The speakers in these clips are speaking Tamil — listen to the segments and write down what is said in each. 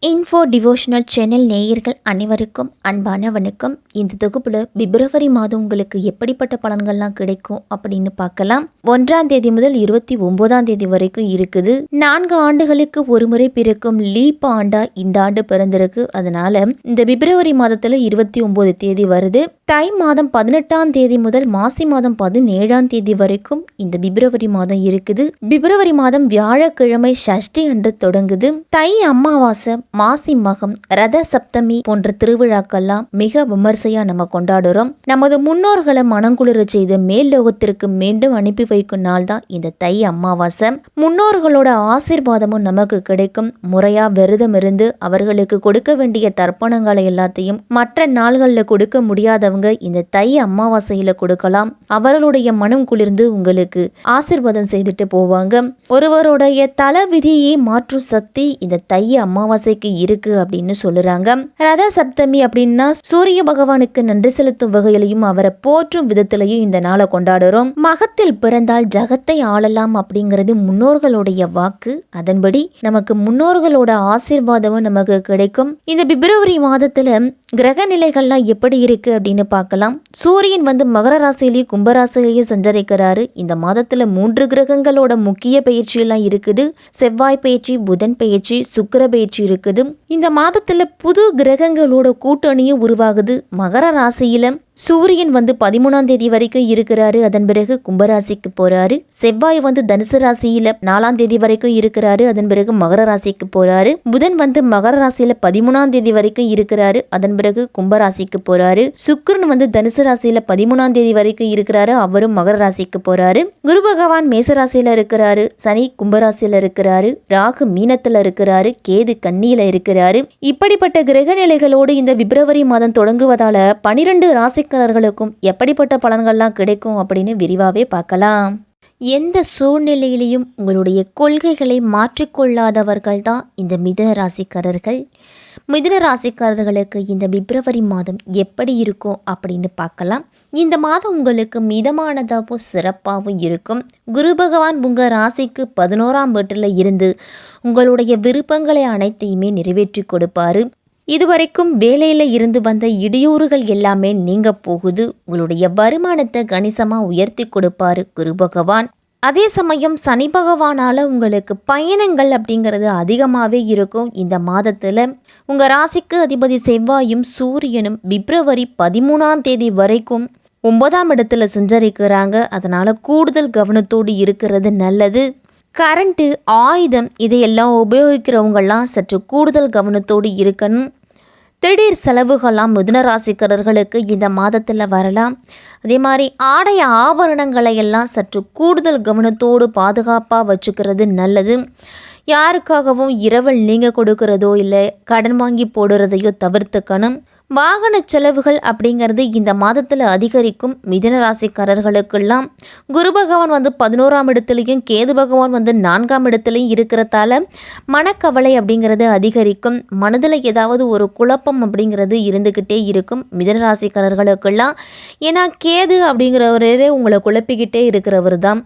இன்ஃபோ டிவோஷனல் சேனல் நேயர்கள் அனைவருக்கும் அன்பான வணக்கம். இந்த தொகுப்புல பிப்ரவரி மாதம் உங்களுக்கு எப்படிப்பட்ட பலன்கள்லாம் கிடைக்கும் அப்படின்னு பார்க்கலாம். 1ஆம் தேதி முதல் 29ஆம் தேதி வரைக்கும் இருக்குது. 4 ஆண்டுகளுக்கு ஒரு முறை பிறக்கும் லீப் ஆண்டா இந்த ஆண்டு பிறந்திருக்கு. அதனால இந்த பிப்ரவரி மாதத்துல 29 தேதி வருது. தை மாதம் 18ஆம் தேதி முதல் மாசி மாதம் 17ஆம் தேதி வரைக்கும் இந்த பிப்ரவரி மாதம் இருக்குது. பிப்ரவரி மாதம் வியாழக்கிழமை சஷ்டி அன்று தொடங்குது. தை அமாவாசை, மாசி மகம், ரத சப்தமி போன்ற திருவிழாக்கள்லாம் மிக விமர்சையா நம்ம கொண்டாடுறோம். நமது முன்னோர்களை மனங்குளிர செய்து மேல் லோகத்திற்கு மீண்டும் அனுப்பி வைக்கும் நாள் தான் இந்த தை அமாவாசை. முன்னோர்களோட ஆசீர்வாதமும் நமக்கு கிடைக்கும். முறையா விரதம் இருந்து அவர்களுக்கு கொடுக்க வேண்டிய தர்ப்பணங்களை எல்லாத்தையும் மற்ற நாள்களில் கொடுக்க முடியாதவங்க இந்த தை அமாவாசையில கொடுக்கலாம். அவர்களுடைய மனம் குளிர்ந்து உங்களுக்கு ஆசீர்வாதம் செய்துட்டு போவாங்க. ஒருவருடைய தல விதியை மாற்றும் சக்தி இந்த தை அமாவாசைக்கு இருக்கு அப்படின்னு சொல்லுறாங்க. ரத சப்தமி அப்படின்னா சூரிய பகவானுக்கு நன்றி செலுத்தும் வகையிலையும் அவரை போற்றும் விதத்திலையும் இந்த நாளை கொண்டாடுறோம். மகத்தில் பிறந்தால் ஜகத்தை ஆளலாம் அப்படிங்கிறது முன்னோர்களுடைய வாக்கு. அதன்படி நமக்கு முன்னோர்களோட ஆசீர்வாதமும் நமக்கு கிடைக்கும். இந்த பிப்ரவரி மாதத்துல கிரக நிலைகள்லாம் எப்படி இருக்கு அப்படின்னு பார்க்கலாம். சூரியன் மகர ராசியிலேயே கும்பராசிலேயே சஞ்சரிக்கிறாரு. இந்த மாதத்துல 3 கிரகங்களோட முக்கிய பயிற்சி எல்லாம் இருக்குது. செவ்வாய் பயிற்சி, புதன் பயிற்சி, சுக்கிர பயிற்சி இருக்குது. இந்த மாதத்துல புது கிரகங்களோட கூட்டணியும் உருவாகுது. மகர ராசியில சூரியன் 13ஆம் தேதி வரைக்கும் இருக்கிறாரு. அதன் பிறகு கும்பராசிக்கு போறாரு. செவ்வாய் தனுசு ராசியில 4ஆம் தேதி வரைக்கும் இருக்கிறாரு. அதன் பிறகு மகர ராசிக்கு போறாரு. புதன் மகர ராசியில 13ஆம் தேதி வரைக்கும் இருக்கிறாரு. அதன் பிறகு கும்பராசிக்கு போறாரு. சுக்கிரன் தனுசு ராசியில 13ஆம் தேதி வரைக்கும் இருக்கிறாரு. அவரும் மகர ராசிக்கு போறாரு. குரு பகவான் மேசராசியில இருக்கிறாரு. சனி கும்பராசியில இருக்கிறாரு. ராகு மீனத்துல இருக்கிறாரு. கேது கன்னியில இருக்கிறாரு. இப்படிப்பட்ட கிரக நிலைகளோடு இந்த பிப்ரவரி மாதம் தொடங்குவதால 12 ராசிக்காரர்களுக்கும் எப்படிப்பட்ட பலன்கள்லாம் கிடைக்கும் அப்படின்னு விரிவாவே பார்க்கலாம். எந்த சூழ்நிலையிலையும் உங்களுடைய கொள்கைகளை மாற்றிக்கொள்ளாதவர்கள் தான் இந்த மிதுன ராசிக்காரர்கள். மிதுன ராசிக்காரர்களுக்கு இந்த பிப்ரவரி மாதம் எப்படி இருக்கும் அப்படின்னு பார்க்கலாம். இந்த மாதம் உங்களுக்கு மிதமானதாகவும் சிறப்பாகவும் இருக்கும். குரு பகவான் உங்கள் ராசிக்கு 11ஆம் வீட்டில் இருந்து உங்களுடைய விருப்பங்களை அனைத்தையுமே நிறைவேற்றி கொடுப்பாரு. இதுவரைக்கும் வேலையில் இருந்து வந்த இடையூறுகள் எல்லாமே நீங்க போகுது. உங்களுடைய வருமானத்தை கணிசமாக உயர்த்தி கொடுப்பாரு குரு பகவான். அதே சமயம் சனி பகவானால உங்களுக்கு பயணங்கள் அப்படிங்கிறது அதிகமாகவே இருக்கும். இந்த மாதத்தில் உங்கள் ராசிக்கு அதிபதி செவ்வாயும் சூரியனும் பிப்ரவரி 13ஆம் தேதி வரைக்கும் 9ஆம் இடத்துல சஞ்சரிக்கிறாங்க. அதனால கூடுதல் கவனத்தோடு இருக்கிறது நல்லது. கரண்ட்டு, ஆயுதம் இதையெல்லாம் உபயோகிக்கிறவங்கெல்லாம் சற்று கூடுதல் கவனத்தோடு இருக்கணும். திடீர் செலவுகள்லாம் மிதுன ராசிக்காரர்களுக்கு இந்த மாதத்தில் வரலாம். அதே மாதிரி ஆடை ஆபரணங்களை எல்லாம் சற்று கூடுதல் கவனத்தோடு பாதுகாப்பாக வச்சுக்கிறது நல்லது. யாருக்காகவும் இரவல் நீங்கள் கொடுக்கறதோ இல்லை கடன் வாங்கி போடுறதையோ தவிர்த்துக்கணும். வாகன செலவுகள் அப்படிங்கிறது இந்த மாதத்தில் அதிகரிக்கும். மிதுன ராசிக்காரர்களுக்கெல்லாம் குரு பகவான் 11ஆம் இடத்துலையும் கேது பகவான் 4ஆம் இடத்துலையும் இருக்கிறதால மனக்கவலை அப்படிங்கிறது அதிகரிக்கும். மனதில் ஏதாவது ஒரு குழப்பம் அப்படிங்கிறது இருந்துக்கிட்டே இருக்கும் மிதுன ராசிக்காரர்களுக்கெல்லாம். ஏன்னா கேது அப்படிங்கிறவரே உங்களை குழப்பிக்கிட்டே இருக்கிறவர் தான்.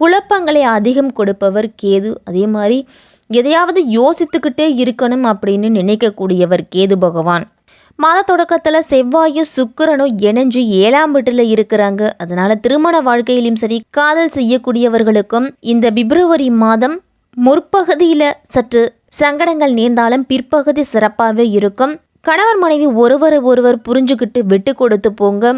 குழப்பங்களை அதிகம் கொடுப்பவர் கேது. அதே மாதிரி எதையாவது யோசித்துக்கிட்டே இருக்கணும் அப்படின்னு நினைக்கக்கூடியவர் கேது பகவான். மாத தொடக்கத்தில் செவ்வாயும் சுக்கிரனும் இணைஞ்சு 7ஆம் வீட்டில் இருக்கிறாங்க. அதனால திருமண வாழ்க்கையிலும் சரி, காதல் செய்யக்கூடியவர்களுக்கும் இந்த பிப்ரவரி மாதம் முற்பகுதியில் சற்று சங்கடங்கள் நேர்ந்தாலும் பிற்பகுதி சிறப்பாகவே இருக்கும். கணவன் மனைவி ஒருவர் புரிஞ்சுக்கிட்டு விட்டு கொடுத்து போங்க.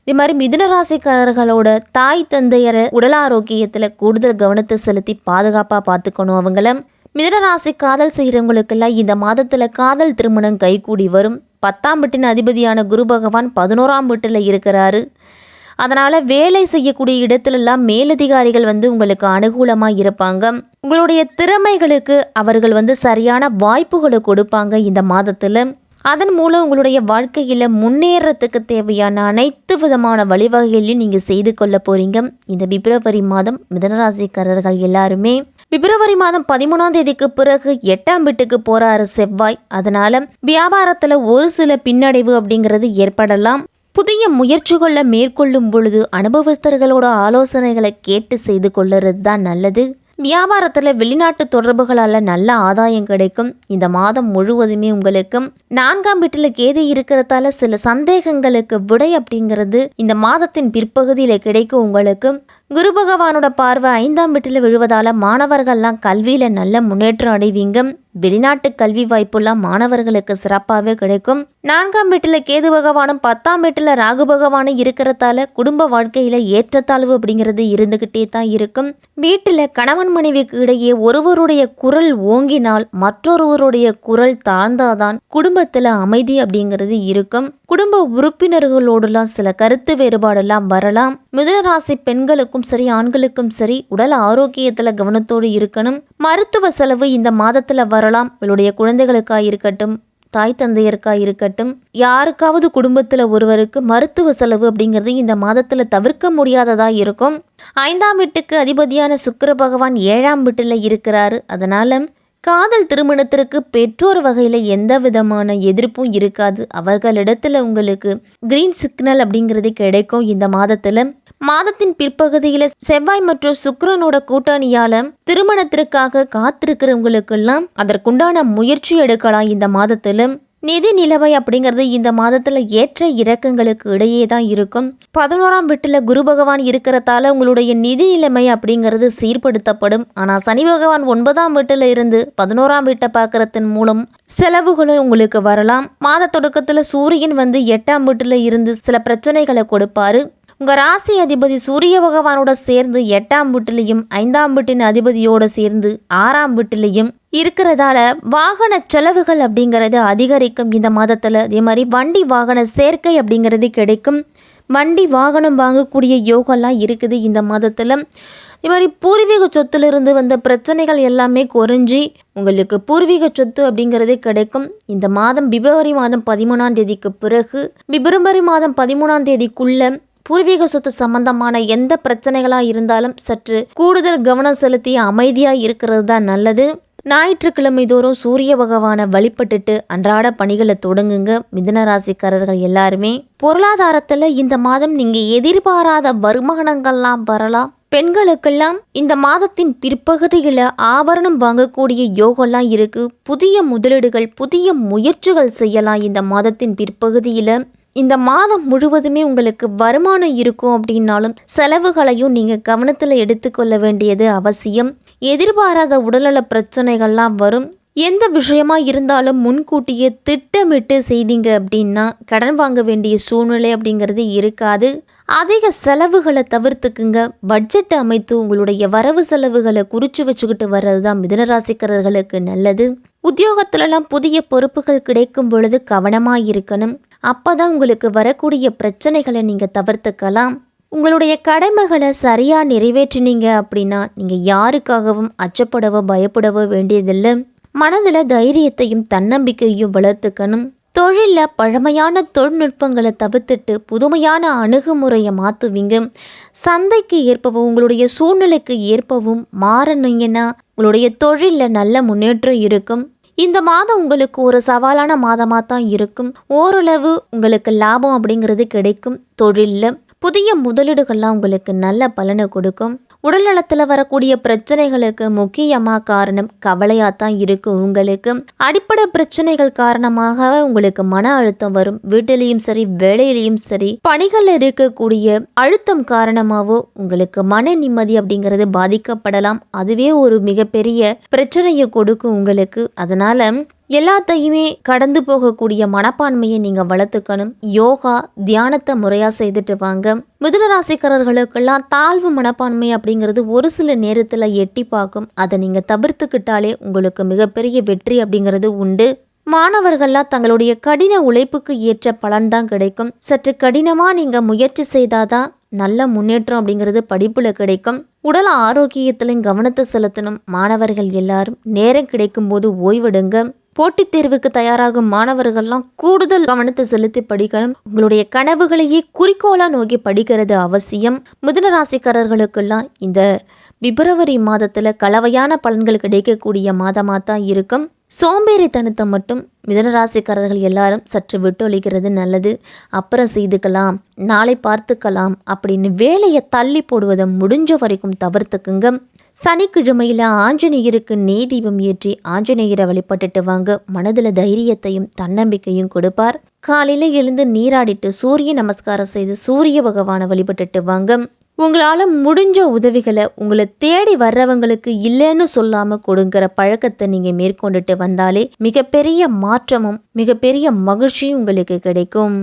இது மாதிரி மிதுன ராசிக்காரர்களோட தாய் தந்தையர உடல் ஆரோக்கியத்தில் கூடுதல் கவனத்தை செலுத்தி பாதுகாப்பாக பார்த்துக்கணும். அவங்கள மிதுன ராசி காதல் செய்கிறவங்களுக்கெல்லாம் இந்த மாதத்தில் காதல் திருமணம் கைகூடி வரும். 10ஆம் வீட்டின் அதிபதியான குரு பகவான் 11ஆம் வீட்டில் இருக்கிறாரு. அதனால் வேலை செய்யக்கூடிய இடத்துலலாம் மேலதிகாரிகள் உங்களுக்கு அனுகூலமாக இருப்பாங்க. உங்களுடைய திறமைகளுக்கு அவர்கள் சரியான வாய்ப்புகளை கொடுப்பாங்க இந்த மாதத்தில். அதன் மூலம் உங்களுடைய வாழ்க்கையில் முன்னேறத்துக்கு தேவையான அனைத்து விதமான வழிவகைகளையும் நீங்கள் செய்து கொள்ள போகிறீங்க. இந்த பிப்ரவரி மாதம் மிதுனராசிக்காரர்கள் எல்லாருமே பிப்ரவரி மாதம் 13ஆம் தேதிக்கு பிறகு 8ஆம் வீட்டுக்கு போறாரு செவ்வாய். அதனால வியாபாரத்தில் ஒரு சில பின்னடைவு அப்படிங்கிறது ஏற்படலாம். புதிய முயற்சிகளை மேற்கொள்ளும் பொழுது அனுபவஸ்தர்களோட ஆலோசனைகளை கேட்டு செய்து கொள்ளுறது தான் நல்லது. வியாபாரத்தில் வெளிநாட்டு தொடர்புகளால் நல்ல ஆதாயம் கிடைக்கும். இந்த மாதம் முழுவதுமே உங்களுக்கு 4ஆம் வீட்டில் கேது இருக்கிறதால சில சந்தேகங்களுக்கு விடை அப்படிங்கிறது இந்த மாதத்தின் பிற்பகுதியில் கிடைக்கும். உங்களுக்கு குரு பகவானோட பார்வை 5ஆம் வீட்டில் விழுவதால் மாணவர்கள்லாம் கல்வியில் நல்ல முன்னேற்றம் அடைவீங்க. வெளிநாட்டு கல்வி வாய்ப்புலாம் மாணவர்களுக்கு சிறப்பாகவே கிடைக்கும். 4ஆம் வீட்டில் கேது பகவானும் 10ஆம் வீட்டில் ராகு பகவானும் இருக்கிறதால குடும்ப வாழ்க்கையில் ஏற்றத்தாழ்வு அப்படிங்கிறது இருந்துக்கிட்டே தான் இருக்கும். வீட்டில் கணவன் மனைவிக்கு இடையே ஒருவருடைய குரல் ஓங்கினால் மற்றொருவருடைய குரல் தாழ்ந்தாதான் குடும்பத்தில் அமைதி அப்படிங்கிறது இருக்கும். குடும்ப உறுப்பினர்களோடுலாம் சில கருத்து வேறுபாடெல்லாம் வரலாம். மிதுன ராசி பெண்களுக்கும் சரி ஆண்களுக்கும் சரி உடல் ஆரோக்கியத்தில் கவனத்தோடு இருக்கணும். மருத்துவ செலவு இந்த மாதத்தில் வரலாம். உங்களுடைய குழந்தைகளுக்காக இருக்கட்டும், தாய் தந்தையருக்காக இருக்கட்டும், யாருக்காவது குடும்பத்தில் ஒருவருக்கு மருத்துவ செலவு அப்படிங்கிறது இந்த மாதத்தில் தவிர்க்க முடியாததா இருக்கும். 5ஆம் வீட்டுக்கு அதிபதியான சுக்கிர பகவான் 7ஆம் வீட்டில் இருக்கிறாரு. அதனால காதல் திருமணத்திற்கு பெற்றோர் வகையில் எந்த விதமான எதிர்ப்பும் இருக்காது. அவர்களிடத்துல உங்களுக்கு கிரீன் சிக்னல் அப்படிங்கிறது கிடைக்கும். இந்த மாதத்தின் பிற்பகுதியில் செவ்வாய் மற்றும் சுக்கிரனோட கூட்டணியால திருமணத்திற்காக காத்திருக்கிறவங்களுக்கெல்லாம் அதற்குண்டான முயற்சி எடுக்கலாம். இந்த மாதத்துல நிதி நிலைமை அப்படிங்கிறது இந்த மாதத்தில் ஏற்ற இறக்கங்களுக்கு இடையே தான் இருக்கும். 11ஆம் வீட்டில் குரு பகவான் இருக்கிறதால உங்களுடைய நிதி நிலைமை அப்படிங்கிறது சீர்படுத்தப்படும். ஆனால் சனி பகவான் 9ஆம் வீட்டில் இருந்து 11ஆம் வீட்டை பார்க்கறதன் மூலம் செலவுகளும் உங்களுக்கு வரலாம். மாத தொடக்கத்தில் சூரியன் 8ஆம் வீட்டில் இருந்து சில பிரச்சனைகளை கொடுப்பாரு. உங்கள் ராசி அதிபதி சூரிய பகவானோட சேர்ந்து 8ஆம் வீட்டிலையும் 5ஆம் வீட்டின் அதிபதியோடு சேர்ந்து 6ஆம் வீட்டிலையும் இருக்கிறதால வாகன செலவுகள் அப்படிங்கிறது அதிகரிக்கும் இந்த மாதத்தில். அதே மாதிரி வண்டி வாகன சேர்க்கை அப்படிங்கிறது கிடைக்கும். வண்டி வாகனம் வாங்கக்கூடிய யோகம்லாம் இருக்குது இந்த மாதத்தில். இதே மாதிரி பூர்வீக சொத்துலேருந்து வந்த பிரச்சனைகள் எல்லாமே குறைஞ்சி உங்களுக்கு பூர்வீக சொத்து அப்படிங்கிறது கிடைக்கும். இந்த மாதம் பிப்ரவரி மாதம் 13ஆம் தேதிக்கு பிறகு பிப்ரவரி மாதம் 13ஆம் தேதிக்குள்ள பூர்வீக சொத்து சம்பந்தமான எந்த பிரச்சனைகளாக இருந்தாலும் சற்று கூடுதல் கவனம் செலுத்தி அமைதியாக இருக்கிறது தான் நல்லது. ஞாயிற்றுக்கிழமை தோறும் சூரிய பகவானை வழிபட்டுட்டு அன்றாட பணிகளை தொடங்குங்க. மிதுன ராசிக்காரர்கள் எல்லாருமே பொருளாதாரத்தில் இந்த மாதம் நீங்கள் எதிர்பாராத வருமானங்கள்லாம் வரலாம். பெண்களுக்கெல்லாம் இந்த மாதத்தின் பிற்பகுதியில் ஆபரணம் வாங்கக்கூடிய யோகம்லாம் இருக்கு. புதிய முதலீடுகள் புதிய முயற்சிகள் செய்யலாம். இந்த மாதத்தின் பிற்பகுதியில் இந்த மாதம் முழுவதுமே உங்களுக்கு வருமானம் இருக்கும் அப்படின்னாலும் செலவுகளையும் நீங்கள் கவனத்தில் எடுத்துக்கொள்ள வேண்டியது அவசியம். எதிர்பாராத உடல்நல பிரச்சனைகள்லாம் வரும். எந்த விஷயமா இருந்தாலும் முன்கூட்டியே திட்டமிட்டு செய்தீங்க அப்படின்னா கடன் வாங்க வேண்டிய சூழ்நிலை அப்படிங்கிறது இருக்காது. அதிக செலவுகளை தவிர்த்துக்குங்க. பட்ஜெட் அமைத்து உங்களுடைய வரவு செலவுகளை குறித்து வச்சுக்கிட்டு வர்றது தான் மிதுனராசிக்காரர்களுக்கு நல்லது. உத்தியோகத்திலலாம் புதிய பொறுப்புகள் கிடைக்கும் பொழுது கவனமாக இருக்கணும். அப்போதான் உங்களுக்கு வரக்கூடிய பிரச்சனைகளை நீங்கள் தவிர்த்துக்கலாம். உங்களுடைய கடமைகளை சரியாக நிறைவேற்றினீங்க அப்படின்னா நீங்கள் யாருக்காகவும் அச்சப்படவோ பயப்படவோ வேண்டியதில்லை. மனதில் தைரியத்தையும் தன்னம்பிக்கையும் வளர்த்துக்கணும். தொழிலில் பழமையான தொழில்நுட்பங்களை தவிர்த்துட்டு புதுமையான அணுகுமுறையை மாற்றுவீங்க. சந்தைக்கு ஏற்பவும் உங்களுடைய சூழ்நிலைக்கு ஏற்பவும் மாறினீங்கன்னா உங்களுடைய தொழிலில் நல்ல முன்னேற்றம் இருக்கும். இந்த மாதம் உங்களுக்கு ஒரு சவாலான மாதமாக தான் இருக்கும். ஓரளவு உங்களுக்கு லாபம் அப்படிங்கிறது கிடைக்கும். தொழிலில் புதிய முதலீடுகள்லாம் உங்களுக்கு நல்ல பலனை கொடுக்கும். உடல் நலத்தில் வரக்கூடிய பிரச்சனைகளுக்கு முக்கியமாக காரணம் கவலையாக தான் இருக்கும். உங்களுக்கு அடிப்படை பிரச்சனைகள் காரணமாக உங்களுக்கு மன அழுத்தம் வரும். வீட்டிலையும் சரி வேலையிலையும் சரி பணிகளில் இருக்கக்கூடிய அழுத்தம் காரணமாகவோ உங்களுக்கு மன நிம்மதி அப்படிங்கிறது பாதிக்கப்படலாம். அதுவே ஒரு மிகப்பெரிய பிரச்சனையை கொடுக்கும் உங்களுக்கு. அதனால எல்லாத்தையுமே கடந்து போகக்கூடிய மனப்பான்மையை நீங்கள் வளர்த்துக்கணும். யோகா தியானத்தை முறையாக செய்துட்டு வாங்க. மிதுன ராசிக்காரர்களுக்கெல்லாம் தாழ்வு மனப்பான்மை அப்படிங்கிறது ஒரு சில நேரத்தில் எட்டி பார்க்கும். அதை நீங்கள் தவிர்த்துக்கிட்டாலே உங்களுக்கு மிகப்பெரிய வெற்றி அப்படிங்கிறது உண்டு. மாணவர்கள்லாம் தங்களுடைய கடின உழைப்புக்கு ஏற்ற பலன்தான் கிடைக்கும். சற்று கடினமாக நீங்கள் முயற்சி செய்தாதான் நல்ல முன்னேற்றம் அப்படிங்கிறது படிப்பில் கிடைக்கும். உடல் ஆரோக்கியத்திலும் கவனத்தை செலுத்தணும். மாணவர்கள் எல்லாரும் நேரம் கிடைக்கும் போது ஓய்வெடுங்க. போட்டித் தேர்வுக்கு தயாராகும் மாணவர்கள்லாம் கூடுதல் கவனத்தை செலுத்தி படிக்கணும். உங்களுடைய கனவுகளையே குறிக்கோளாக நோக்கி படிக்கிறது அவசியம். மிதுன ராசிக்காரர்களுக்கெல்லாம் இந்த பிப்ரவரி மாதத்தில் கலவையான பலன்கள் கிடைக்கக்கூடிய மாதமாக தான் இருக்கும். சோம்பேறித்தனத்தை மட்டும் மிதுனராசிக்காரர்கள் எல்லாரும் சற்று விட்டொழிக்கிறது நல்லது. அப்புறம் செய்துக்கலாம், நாளை பார்த்துக்கலாம் அப்படின்னு வேலையை தள்ளி போடுவதை முடிஞ்ச வரைக்கும் தவிர்த்துக்குங்க. சனிக்கிழமையில ஆஞ்சநேயருக்கு நெய் தீபம் ஏற்றி ஆஞ்சநேயரை வழிபட்டுட்டு வாங்க. மனதில் தைரியத்தையும் தன்னம்பிக்கையும் கொடுப்பார். காலையில எழுந்து நீராடிட்டு சூரிய நமஸ்காரம் செய்து சூரிய பகவானை வழிபட்டுட்டு வாங்க. உங்களால் முடிஞ்ச உதவிகளை உங்களை தேடி வர்றவங்களுக்கு இல்லைன்னு சொல்லாமல் கொடுங்கிற பழக்கத்தை நீங்கள் மேற்கொண்டுட்டு வந்தாலே மிகப்பெரிய மாற்றமும் மிகப்பெரிய மகிழ்ச்சியும் உங்களுக்கு கிடைக்கும்.